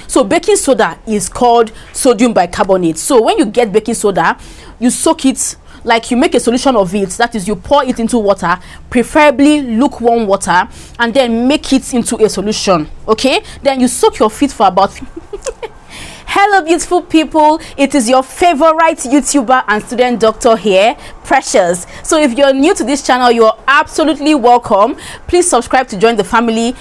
So baking soda is called sodium bicarbonate. So when you get baking soda, you soak it, like you make a solution of it. That is, you pour it into water, preferably lukewarm water, and then make it into a solution. Okay, then you soak your feet for about Hello beautiful people, it is your favorite YouTuber and student doctor here, Precious. So if you're new to this channel, you're absolutely welcome. Please subscribe to join the family.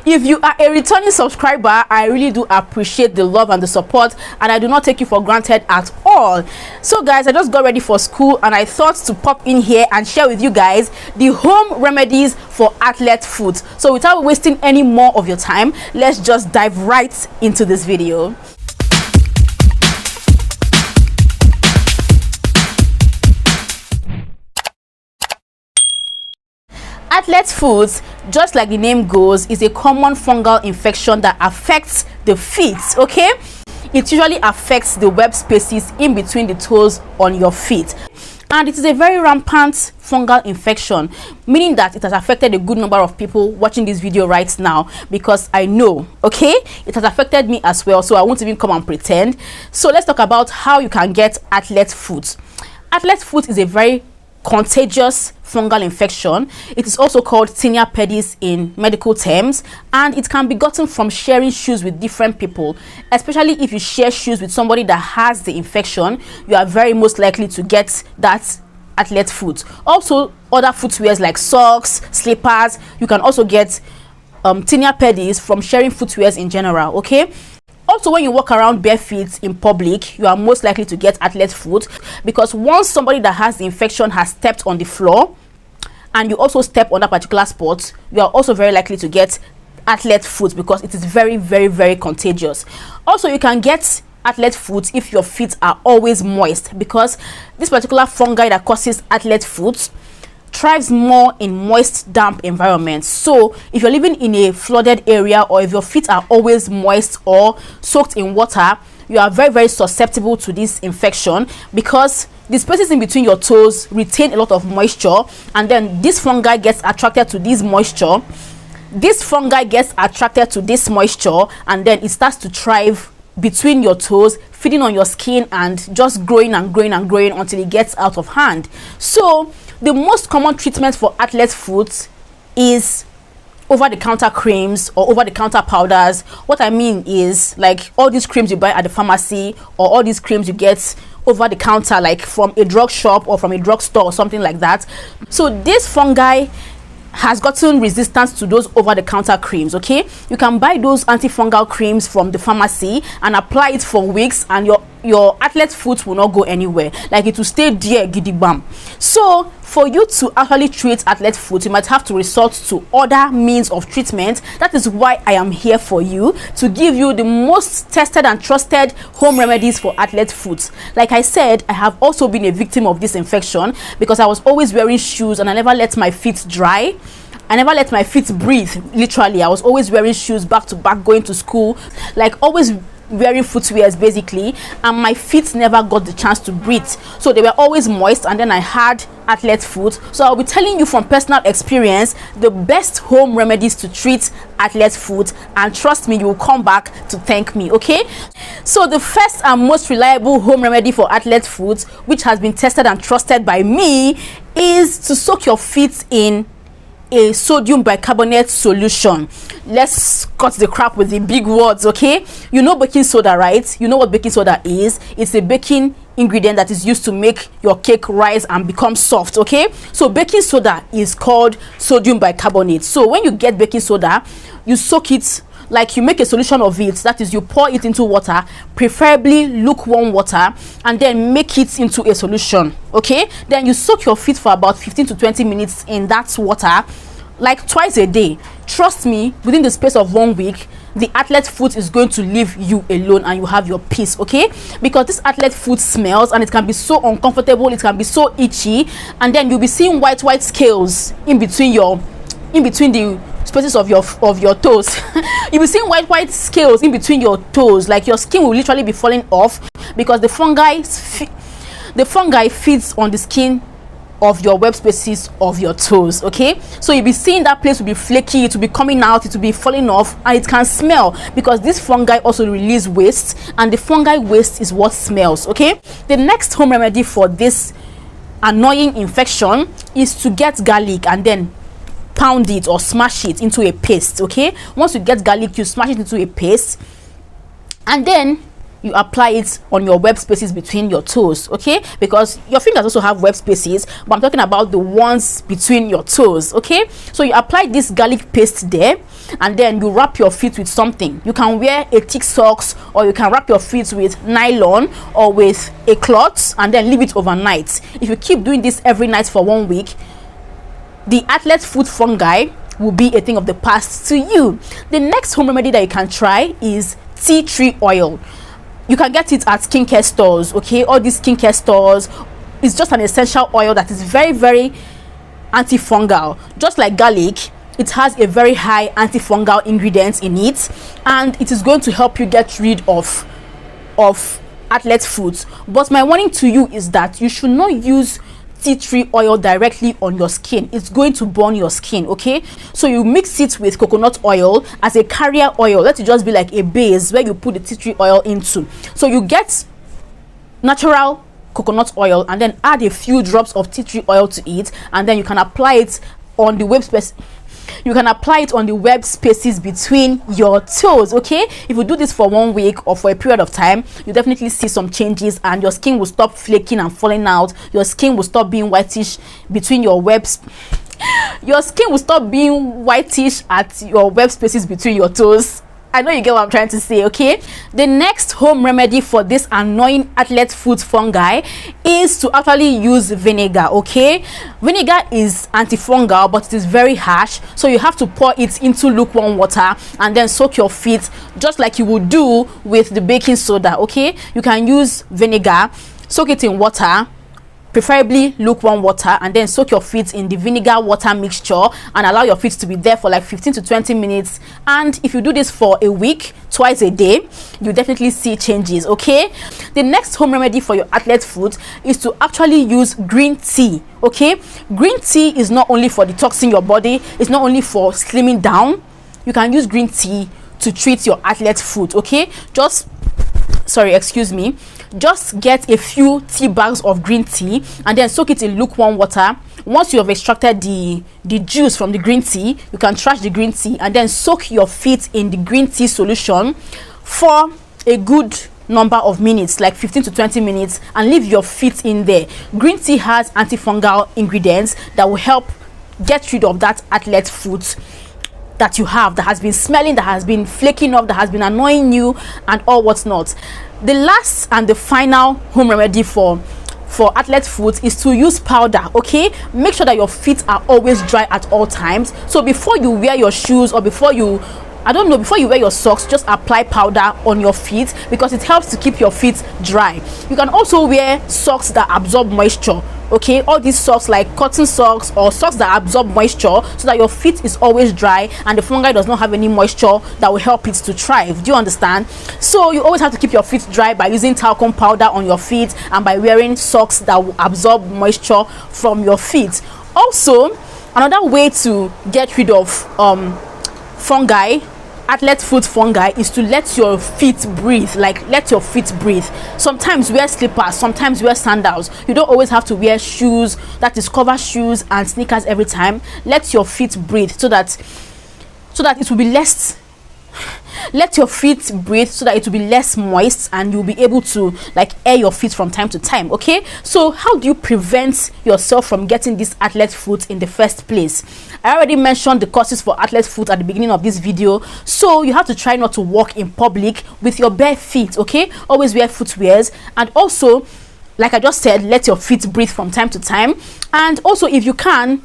If you are a returning subscriber, I really do appreciate the love and the support, and I do not take you for granted at all. So guys, I just got ready for school and I thought to pop in here and share with you guys the home remedies for athlete foot. So without wasting any more of your time, let's just dive right into this video. Athlete foot, just like the name goes, is a common fungal infection that affects the feet. Okay, it usually affects the web spaces in between the toes on your feet, and it is a very rampant fungal infection, meaning that it has affected a good number of people watching this video right now, because I know, okay, it has affected me as well, so I won't even come and pretend. So let's talk about how you can get athlete foot. Athlete foot is a very contagious fungal infection. It is also called tinea pedis in medical terms, and it can be gotten from sharing shoes with different people. Especially if you share shoes with somebody that has the infection, you are very most likely to get that athlete foot. Also, other footwears like socks, slippers, you can also get tinea pedis from sharing footwears in general. Okay, also, when you walk around bare feet in public, you are most likely to get athlete foot, because once somebody that has the infection has stepped on the floor and you also step on that particular spot, you are also very likely to get athlete foot, because it is very, very, very contagious. Also, you can get athlete foot if your feet are always moist, because this particular fungi that causes athlete foot thrives more in moist, damp environments. So if you're living in a flooded area, or if your feet are always moist or soaked in water, you are very, very susceptible to this infection, because the spaces in between your toes retain a lot of moisture, and then this fungi gets attracted to this moisture. This fungi gets attracted to this moisture, and then it starts to thrive between your toes, feeding on your skin and just growing and growing and growing until it gets out of hand. So the most common treatment for athlete foot is over-the-counter creams or over-the-counter powders. What I mean is, like, all these creams you buy at the pharmacy, or all these creams you get over the counter, like from a drug shop or from a drugstore or something like that. So this fungi has gotten resistance to those over-the-counter creams. Okay, you can buy those antifungal creams from the pharmacy and apply it for weeks, and your athlete foot will not go anywhere. Like, it will stay there gidigbam. So for you to actually treat athlete foot, you might have to resort to other means of treatment. That is why I am here for you, to give you the most tested and trusted home remedies for athlete foot. Like I said, I have also been a victim of this infection, because I was always wearing shoes and I never let my feet dry. I never let my feet breathe. Literally, I was always wearing shoes back to back going to school, like always wearing footwears basically, and my feet never got the chance to breathe, so they were always moist, and then I had athlete foot. So I'll be telling you from personal experience the best home remedies to treat athlete foot, and trust me, you will come back to thank me. Okay, so the first and most reliable home remedy for athlete foot, which has been tested and trusted by me, is to soak your feet in a sodium bicarbonate solution. Let's cut the crap with the big words. Okay, you know baking soda, right? You know what baking soda is. It's a baking ingredient that is used to make your cake rise and become soft. Okay, so baking soda is called sodium bicarbonate. So when you get baking soda, you soak it, like you make a solution of it. That is, you pour it into water, preferably lukewarm water, and then make it into a solution. Okay, then you soak your feet for about 15 to 20 minutes in that water, like twice a day. Trust me, within the space of 1 week, the athlete foot is going to leave you alone and you have your peace. Okay, because this athlete foot smells, and it can be so uncomfortable, it can be so itchy, and then you'll be seeing white scales in between the spaces of your toes. You'll be seeing white scales in between your toes, like your skin will literally be falling off, because the fungi feeds on the skin of your web spaces of your toes. Okay, so you'll be seeing that place will be flaky, it will be coming out, it will be falling off, and it can smell because this fungi also release waste, and the fungi waste is what smells. Okay, the next home remedy for this annoying infection is to get garlic and then pound it or smash it into a paste. Okay, once you get garlic, you smash it into a paste and then you apply it on your web spaces between your toes. Okay, because your fingers also have web spaces, but I'm talking about the ones between your toes. Okay, so you apply this garlic paste there and then you wrap your feet with something. You can wear a thick socks, or you can wrap your feet with nylon or with a cloth and then leave it overnight. If you keep doing this every night for 1 week, the athlete foot fungi will be a thing of the past to you. The next home remedy that you can try is tea tree oil. You can get it at skincare stores. Okay, all these skincare stores, it's just an essential oil that is very, very antifungal. Just like garlic, it has a very high antifungal ingredients in it, and it is going to help you get rid of athlete foot. But my warning to you is that you should not use tea tree oil directly on your skin. It's going to burn your skin. Okay, so you mix it with coconut oil as a carrier oil. Let it just be like a base where you put the tea tree oil into. So you get natural coconut oil and then add a few drops of tea tree oil to it, and then you can apply it on the web space. You can apply it on the web spaces between your toes. Okay, if you do this for 1 week or for a period of time, you definitely see some changes, and your skin will stop flaking and falling out. Your skin will stop being whitish between your webs. Your skin will stop being whitish at your web spaces between your toes. I know you get what I'm trying to say. Okay, the next home remedy for this annoying athlete foot fungi is to actually use vinegar. Okay, vinegar is antifungal, but it is very harsh, so you have to pour it into lukewarm water and then soak your feet just like you would do with the baking soda. Okay, you can use vinegar, soak it in water, preferably lukewarm water, and then soak your feet in the vinegar water mixture and allow your feet to be there for like 15 to 20 minutes. And if you do this for a week, twice a day, you definitely see changes. Okay, the next home remedy for your athlete foot is to actually use green tea. Okay, green tea is not only for detoxing your body, it's not only for slimming down. You can use green tea to treat your athlete foot. Okay, just get a few tea bags of green tea and then soak it in lukewarm water. Once you have extracted the juice from the green tea, you can trash the green tea and then soak your feet in the green tea solution for a good number of minutes, like 15 to 20 minutes, and leave your feet in there. Green tea has antifungal ingredients that will help get rid of that athlete foot that you have, that has been smelling, that has been flaking off, that has been annoying you, and all what's not. The last and the final home remedy for athlete foot is to use powder. Okay, make sure that your feet are always dry at all times. So before you wear your shoes, or before you wear your socks, just apply powder on your feet because it helps to keep your feet dry. You can also wear socks that absorb moisture. Okay, all these socks like cotton socks or socks that absorb moisture, so that your feet is always dry and the fungi does not have any moisture that will help it to thrive. Do you understand? So you always have to keep your feet dry by using talcum powder on your feet and by wearing socks that will absorb moisture from your feet. Also, another way to get rid of fungi, athlete foot fungi, is to let your feet breathe. Like, let your feet breathe. Sometimes wear slippers, sometimes wear sandals. You don't always have to wear shoes, that is cover shoes and sneakers every time. Let your feet breathe so that it will be less. Let your feet breathe so that it will be less moist and you'll be able to like air your feet from time to time. Okay, so how do you prevent yourself from getting this athlete foot in the first place? I already mentioned the causes for athlete foot at the beginning of this video, so you have to try not to walk in public with your bare feet. Okay, always wear footwears, and also, like I just said, let your feet breathe from time to time. And also, if you can,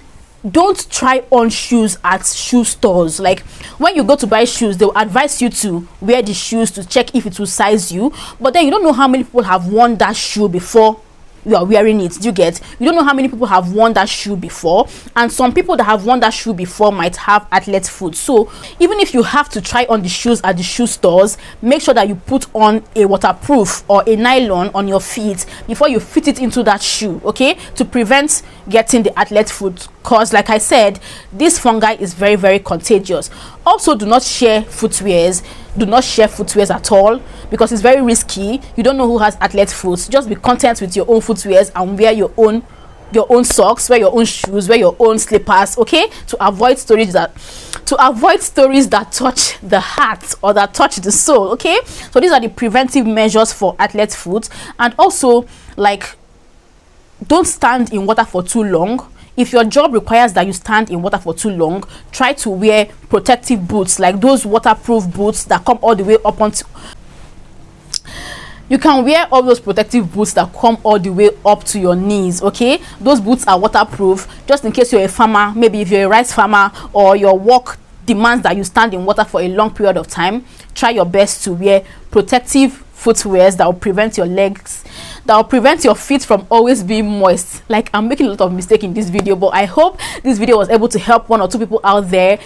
don't try on shoes at shoe stores. Like, when you go to buy shoes, they'll advise you to wear the shoes to check if it will size you, but then you don't know how many people have worn that shoe before you are wearing it. You get, you don't know how many people have worn that shoe before, and some people that have worn that shoe before might have athlete foot. So even if you have to try on the shoes at the shoe stores, make sure that you put on a waterproof or a nylon on your feet before you fit it into that shoe, okay, to prevent getting the athlete foot, because like I said, this fungi is very, very contagious. Also, do not share footwears. Do not share footwears at all, because it's very risky. You don't know who has athlete foot. Just be content with your own footwears and wear your own socks, wear your own shoes, wear your own slippers, okay, to avoid stories that touch the heart or that touch the soul, okay. So these are the preventive measures for athlete foot. And also, like, don't stand in water for too long. If your job requires that you stand in water for too long, try to wear protective boots, like those waterproof boots that come all the way up onto. You can wear all those protective boots that come all the way up to your knees, okay. Those boots are waterproof, just in case you're a farmer, maybe if you're a rice farmer or your work demands that you stand in water for a long period of time. Try your best to wear protective footwears that will prevent your legs, that will prevent your feet from always being moist. Like, I'm making a lot of mistake in this video, but I hope this video was able to help one or two people out there.